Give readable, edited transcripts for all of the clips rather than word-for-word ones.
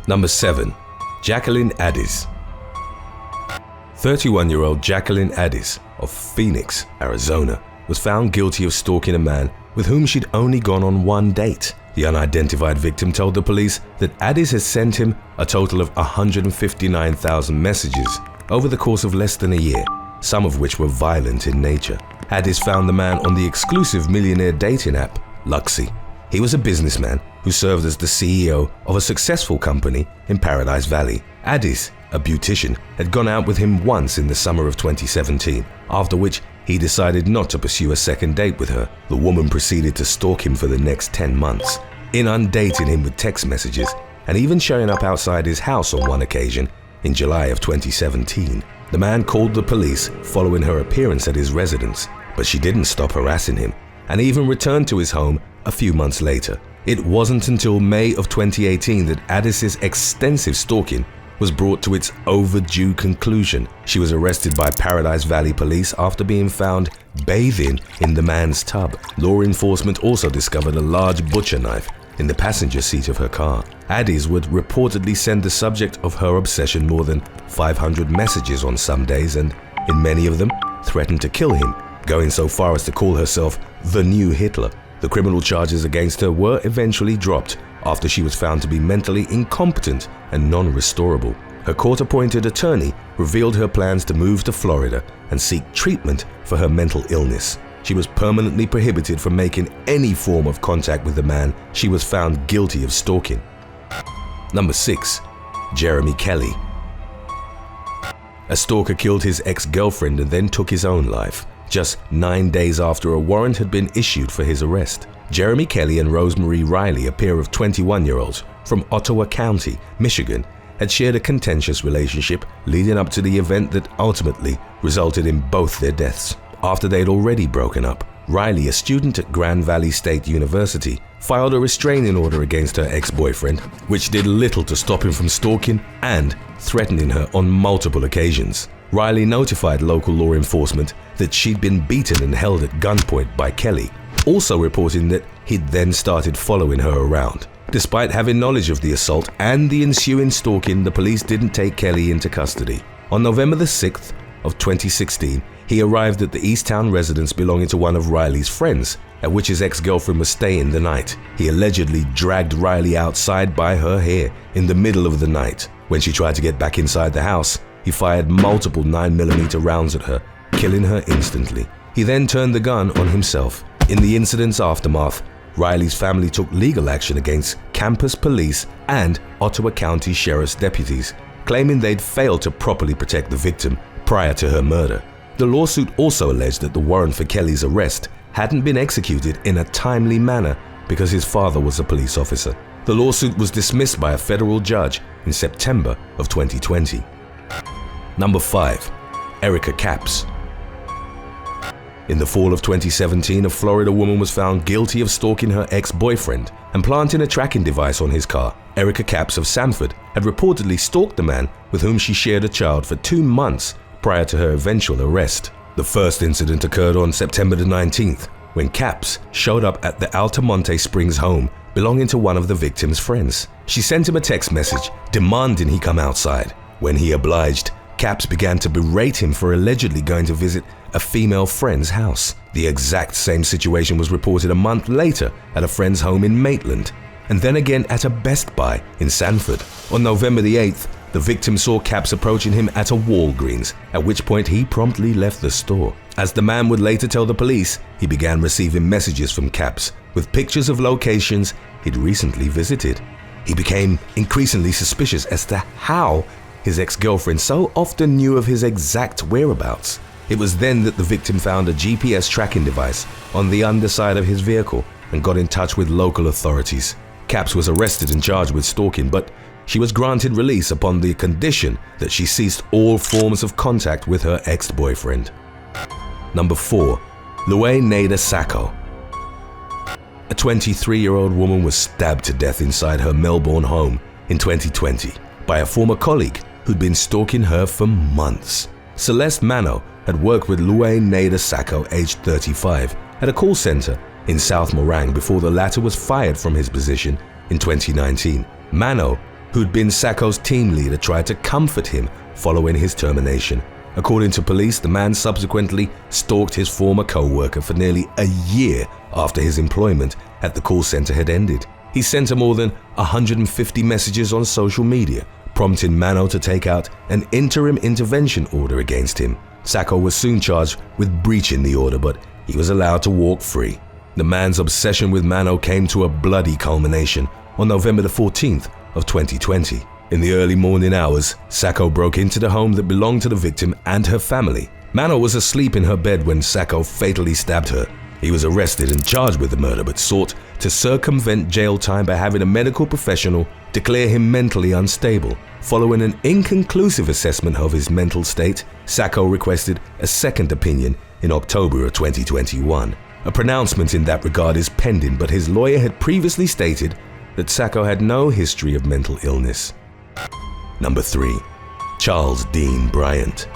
Number 7. Jacqueline ADES. 31-year-old Jacqueline ADES of Phoenix, Arizona, was found guilty of stalking a man with whom she'd only gone on one date. The unidentified victim told the police that ADES has sent him a total of 159,000 messages over the course of less than a year, some of which were violent in nature. ADES found the man on the exclusive millionaire dating app, Luxy. He was a businessman who served as the CEO of a successful company in Paradise Valley. ADES, a beautician, had gone out with him once in the summer of 2017, after which he decided not to pursue a second date with her. The woman proceeded to stalk him for the next 10 months, inundating him with text messages and even showing up outside his house on one occasion in July of 2017. The man called the police following her appearance at his residence, but she didn't stop harassing him and even returned to his home a few months later. It wasn't until May of 2018 that ADES' extensive stalking was brought to its overdue conclusion. She was arrested by Paradise Valley police after being found bathing in the man's tub. Law enforcement also discovered a large butcher knife in the passenger seat of her car. ADES would reportedly send the subject of her obsession more than 500 messages on some days, and in many of them threatened to kill him, going so far as to call herself the new Hitler. The criminal charges against her were eventually dropped after she was found to be mentally incompetent and non-restorable. Her court-appointed attorney revealed her plans to move to Florida and seek treatment for her mental illness. She was permanently prohibited from making any form of contact with the man she was found guilty of stalking. Number 6. Jeremy Kelly. A stalker killed his ex-girlfriend and then took his own life, just 9 days after a warrant had been issued for his arrest. Jeremy Kelly and Rosemary Riley, a pair of 21-year-olds from Ottawa County, Michigan, had shared a contentious relationship leading up to the event that ultimately resulted in both their deaths. After they'd already broken up, Riley, a student at Grand Valley State University, filed a restraining order against her ex-boyfriend, which did little to stop him from stalking and threatening her on multiple occasions. Riley notified local law enforcement that she'd been beaten and held at gunpoint by Kelly, also reporting that he'd then started following her around. Despite having knowledge of the assault and the ensuing stalking, the police didn't take Kelly into custody. On November the 6th of 2016, he arrived at the Easttown residence belonging to one of Riley's friends, at which his ex-girlfriend was staying the night. He allegedly dragged Riley outside by her hair in the middle of the night. When she tried to get back inside the house, he fired multiple 9mm rounds at her, killing her instantly. He then turned the gun on himself. In the incident's aftermath, Riley's family took legal action against campus police and Ottawa County Sheriff's deputies, claiming they'd failed to properly protect the victim prior to her murder. The lawsuit also alleged that the warrant for Kelly's arrest hadn't been executed in a timely manner because his father was a police officer. The lawsuit was dismissed by a federal judge in September of 2020. Number 5. Erica Capps. In the fall of 2017, a Florida woman was found guilty of stalking her ex-boyfriend and planting a tracking device on his car. Erica Capps of Sanford had reportedly stalked the man with whom she shared a child for 2 months prior to her eventual arrest. The first incident occurred on September the 19th, when Capps showed up at the Altamonte Springs home belonging to one of the victim's friends. She sent him a text message demanding he come outside. When he obliged, Capps began to berate him for allegedly going to visit a female friend's house. The exact same situation was reported a month later at a friend's home in Maitland, and then again at a Best Buy in Sanford. On November the 8th, the victim saw Capps approaching him at a Walgreens, at which point he promptly left the store. As the man would later tell the police, he began receiving messages from Capps with pictures of locations he'd recently visited. He became increasingly suspicious as to how his ex-girlfriend so often knew of his exact whereabouts. It was then that the victim found a GPS tracking device on the underside of his vehicle and got in touch with local authorities. Capps was arrested and charged with stalking, but she was granted release upon the condition that she ceased all forms of contact with her ex-boyfriend. Number 4. Luann Nader Sacco. A 23-year-old woman was stabbed to death inside her Melbourne home in 2020 by a former colleague who'd been stalking her for months. Celeste Mano had worked with Luann Nader Sacco, aged 35, at a call center in South Morang before the latter was fired from his position in 2019. Mano who'd been Sacco's team leader, tried to comfort him following his termination. According to police, the man subsequently stalked his former co-worker for nearly a year after his employment at the call center had ended. He sent her more than 150 messages on social media, prompting Mano to take out an interim intervention order against him. Sacco was soon charged with breaching the order, but he was allowed to walk free. The man's obsession with Mano came to a bloody culmination on November the 14th of 2020. In the early morning hours, Sacco broke into the home that belonged to the victim and her family. Mano was asleep in her bed when Sacco fatally stabbed her. He was arrested and charged with the murder, but sought to circumvent jail time by having a medical professional declare him mentally unstable. Following an inconclusive assessment of his mental state, Sacco requested a second opinion in October of 2021. A pronouncement in that regard is pending, but his lawyer had previously stated that Sacco had no history of mental illness. Number 3. Charles Dean Bryant.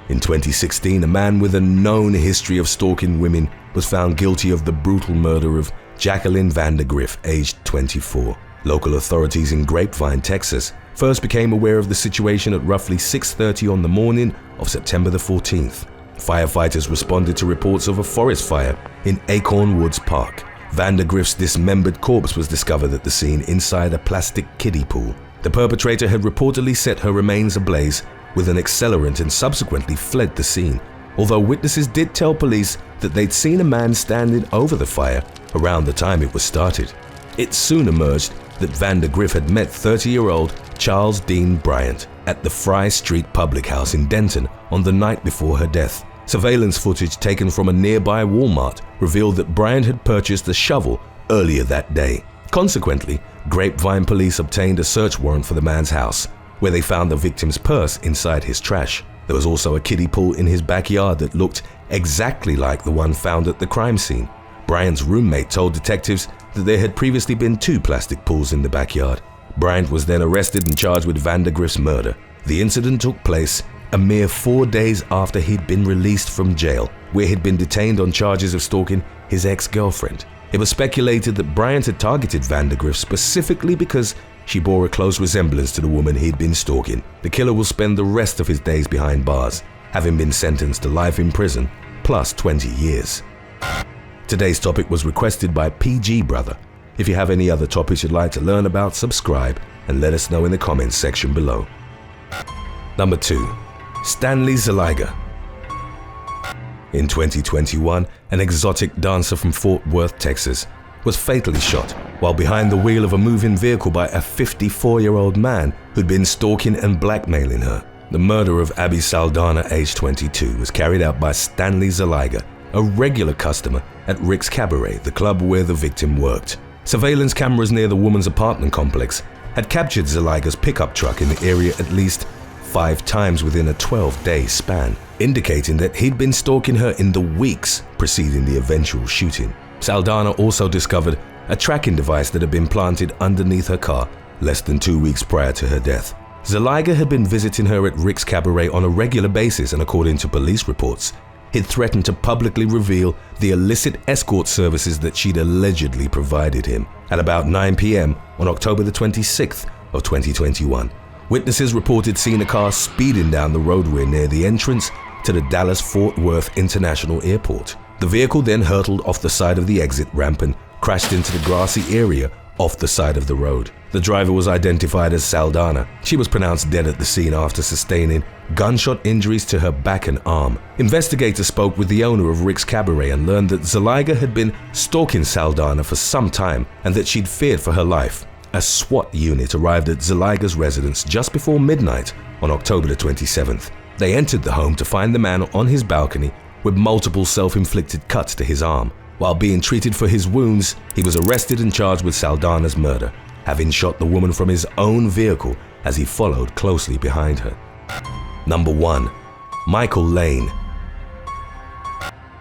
In 2016, a man with a known history of stalking women was found guilty of the brutal murder of Jacqueline Vandergriff, aged 24. Local authorities in Grapevine, Texas, first became aware of the situation at roughly 6:30 on the morning of September the 14th. Firefighters responded to reports of a forest fire in Acorn Woods Park. Vandergriff's dismembered corpse was discovered at the scene inside a plastic kiddie pool. The perpetrator had reportedly set her remains ablaze with an accelerant and subsequently fled the scene, although witnesses did tell police that they'd seen a man standing over the fire around the time it was started. It soon emerged that Vandergriff had met 30-year-old Charles Dean Bryant at the Fry Street Public House in Denton on the night before her death. Surveillance footage taken from a nearby Walmart revealed that Bryant had purchased a shovel earlier that day. Consequently, Grapevine police obtained a search warrant for the man's house, where they found the victim's purse inside his trash. There was also a kiddie pool in his backyard that looked exactly like the one found at the crime scene. Bryant's roommate told detectives that there had previously been 2 plastic pools in the backyard. Bryant was then arrested and charged with Vandergriff's murder. The incident took place a mere 4 days after he'd been released from jail, where he'd been detained on charges of stalking his ex-girlfriend. It was speculated that Bryant had targeted Vandergriff specifically because she bore a close resemblance to the woman he'd been stalking. The killer will spend the rest of his days behind bars, having been sentenced to life in prison plus 20 years. Today's topic was requested by PG Brother. If you have any other topics you'd like to learn about, subscribe and let us know in the comments section below. Number 2. Stanley SZELIGA. In 2021, an exotic dancer from Fort Worth, Texas, was fatally shot while behind the wheel of a moving vehicle by a 54-year-old man who'd been stalking and blackmailing her. The murder of Abby Saldana, aged 22, was carried out by Stanley SZELIGA, a regular customer at Rick's Cabaret, the club where the victim worked. Surveillance cameras near the woman's apartment complex had captured SZELIGA's pickup truck in the area at least 5 times within a 12-day span, indicating that he'd been stalking her in the weeks preceding the eventual shooting. Saldana also discovered a tracking device that had been planted underneath her car less than 2 weeks prior to her death. SZELIGA had been visiting her at Rick's Cabaret on a regular basis, and according to police reports, he'd threatened to publicly reveal the illicit escort services that she'd allegedly provided him. At about 9 p.m. on October the 26th of 2021, witnesses reported seeing a car speeding down the roadway near the entrance to the Dallas-Fort Worth International Airport. The vehicle then hurtled off the side of the exit ramp and crashed into the grassy area off the side of the road. The driver was identified as Saldana. She was pronounced dead at the scene after sustaining gunshot injuries to her back and arm. Investigators spoke with the owner of Rick's Cabaret and learned that SZELIGA had been stalking Saldana for some time and that she'd feared for her life. A SWAT unit arrived at SZELIGA's residence just before midnight on October the 27th. They entered the home to find the man on his balcony with multiple self-inflicted cuts to his arm. While being treated for his wounds, he was arrested and charged with Saldana's murder, having shot the woman from his own vehicle as he followed closely behind her. Number 1. Michael Lane.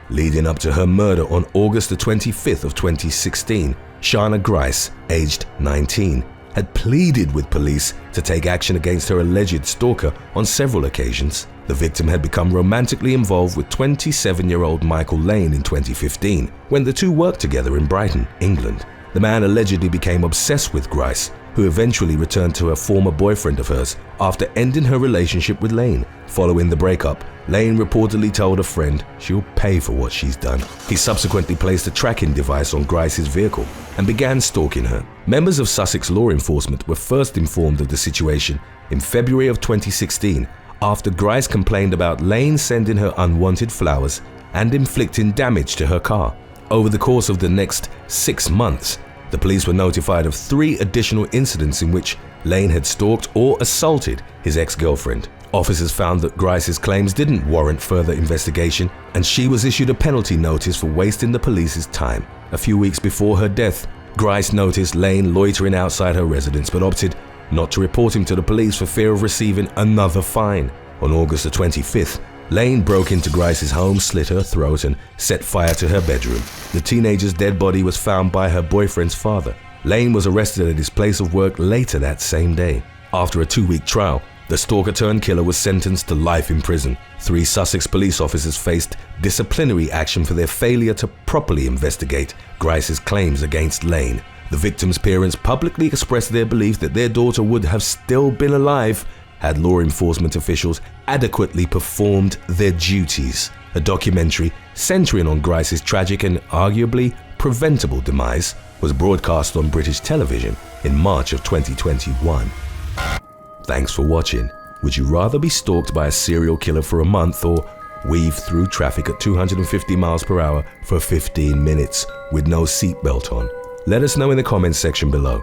Leading up to her murder on August the 25th of 2016, Shauna Grice, aged 19, had pleaded with police to take action against her alleged stalker on several occasions. The victim had become romantically involved with 27-year-old Michael Lane in 2015, when the two worked together in Brighton, England. The man allegedly became obsessed with Grice who eventually returned to a former boyfriend of hers after ending her relationship with Lane. Following the breakup, Lane reportedly told a friend she'll pay for what she's done. He subsequently placed a tracking device on Grice's vehicle and began stalking her. Members of Sussex law enforcement were first informed of the situation in February of 2016 after Grice complained about Lane sending her unwanted flowers and inflicting damage to her car. Over the course of the next 6 months, the police were notified of 3 additional incidents in which Lane had stalked or assaulted his ex-girlfriend. Officers found that Grice's claims didn't warrant further investigation, and she was issued a penalty notice for wasting the police's time. A few weeks before her death, Grice noticed Lane loitering outside her residence but opted not to report him to the police for fear of receiving another fine. On August the 25th, Lane broke into Grice's home, slit her throat, and set fire to her bedroom. The teenager's dead body was found by her boyfriend's father. Lane was arrested at his place of work later that same day. After a 2-week trial, the stalker-turned-killer was sentenced to life in prison. 3 Sussex police officers faced disciplinary action for their failure to properly investigate Grice's claims against Lane. The victim's parents publicly expressed their belief that their daughter would have still been alive had law enforcement officials adequately performed their duties. A documentary centering on Grice's tragic and arguably preventable demise was broadcast on British television in March of 2021. Thanks for watching. Would you rather be stalked by a serial killer for a month or weave through traffic at 250 miles per hour for 15 minutes with no seatbelt on? Let us know in the comments section below.